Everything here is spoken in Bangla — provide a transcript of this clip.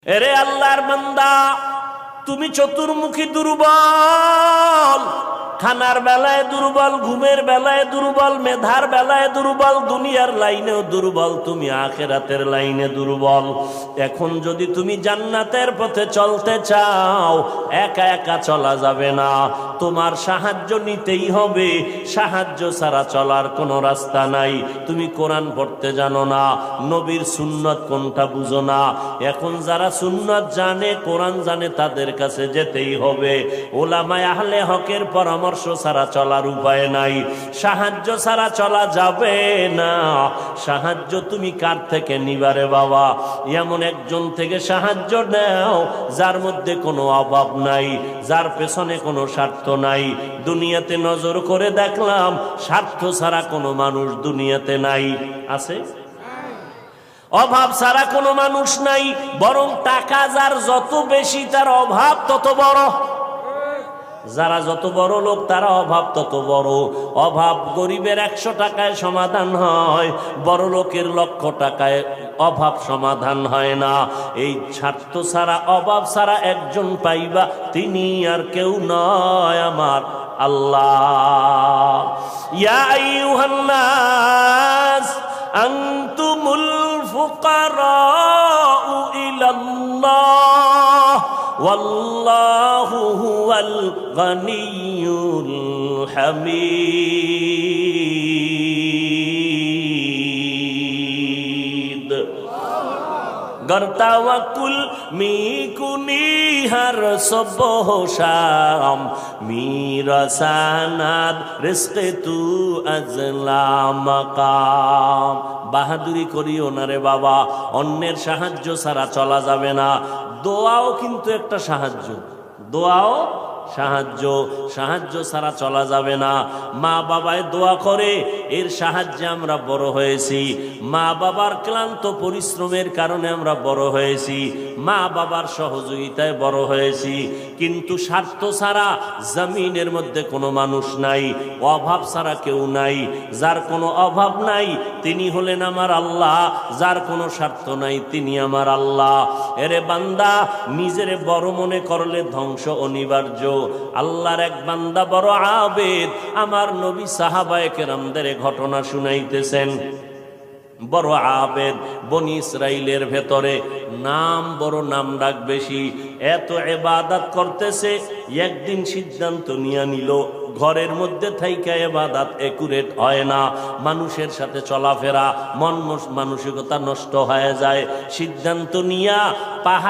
এরে আল্লাহর বান্দা, তুমি চতুর্মুখী দুর্বল, খানার বেলায় দুর্বল, ঘুমের বেলায় দুর্বল, মেধার বেলায় দুর্বল, দুনিয়ার লাইনেও দুর্বল, তুমি আখিরাতের লাইনে দুর্বল। এখন যদি তুমি জান্নাতের পথে চলতে চাও, একা একা চলা যাবে না, তোমার সাহায্য নিতেই হবে। সাহায্য ছাড়া চলার কোনো রাস্তা নাই। তুমি কোরআন পড়তে জানো না, নবীর সুন্নত কোনটা বুঝো না। এখন যারা সুন্নত জানে, কোরআন জানে, তাদের কাছে যেতেই হবে। ওলামায়ে আহলে হকের পরামর্শ ছাড়া চলার উপায় নাই। সাহায্য ছাড়া চলা যাবে না। সাহায্য তুমি কার থেকে নিবারে বাবা? এমন একজন থেকে সাহায্য নাও যার মধ্যে কোনো অভাব নাই, যার পেছনে কোনো স্বার্থ নাই। দুনিয়াতে নজর করে দেখলাম স্বার্থ ছাড়া কোনো মানুষ দুনিয়াতে নাই। আছে? অভাব ছাড়া কোনো মানুষ নাই। বরং টাকা যার যত বেশি, তার অভাব তত বড়। যারা যত বড় লোক, তারা অভাব তত বড়। অভাব গরিবের 100 টাকায় সমাধান হয়, বড় লোকের 1,00,000 টাকায় অভাব সমাধান হয় না। এই স্বার্থ ছাড়া, অভাব ছাড়া একজন পাইবা, তিনি আর কেউ নয়, আমার আল্লাহ। ইয়া আইয়ুহান নাস আনতুমুল ফুকারাউ ইলাল্লাহ ওয়াল্লাহু হুয়াল গনিয়্যুল হামিদ। गर तवक्कुल मी कुनी हर सुबह शाम, मेरा सनद रिज़्क़ तू अज़ला मकाम। বাহাদুরি করিও না রে বাবা, অন্যের সাহায্য ছাড়া চলা যাবে না। দোয়াও কিন্তু একটা সাহায্য, দোয়াও সাহায্য। সাহায্য ছাড়া চলা যাবে না। মা বাবায় দোয়া করে, এর সাহায্যে আমরা বড় হয়েছি। মা বাবার ক্লান্ত পরিশ্রমের কারণে আমরা বড় হয়েছি, মা বাবার সহযোগিতায় বড় হয়েছি। কিন্তু স্বার্থ ছাড়া জমিনের মধ্যে কোনো মানুষ নাই, অভাব ছাড়া কেউ নাই। যার কোনো অভাব নাই তিনি হলেন আমার আল্লাহ, যার কোনো স্বার্থ নাই তিনি আমার আল্লাহ। এরে বান্দা, নিজেরে বড় মনে করলে ধ্বংস অনিবার্য। আল্লাহর এক বান্দা বড় আবেদ, আমার নবী সাহাবায়ে কেরামদের ঘটনা শুনাইতেছেন। বড় আবেদ, বনি ইসরাইলের ভেতরে নাম বড়, নাম ডাক বেশি, এত ইবাদত করতেছে। একদিন সিদ্ধান্ত নিয়ে নিল, ঘরের মধ্যে থাইকা ইবাদত একুরেট হয় না, মানুষের সাথে চলাফেরা, মন মানসিকতা নষ্ট হয়ে যায়। সিদ্ধান্ত নিয়া পাহাড়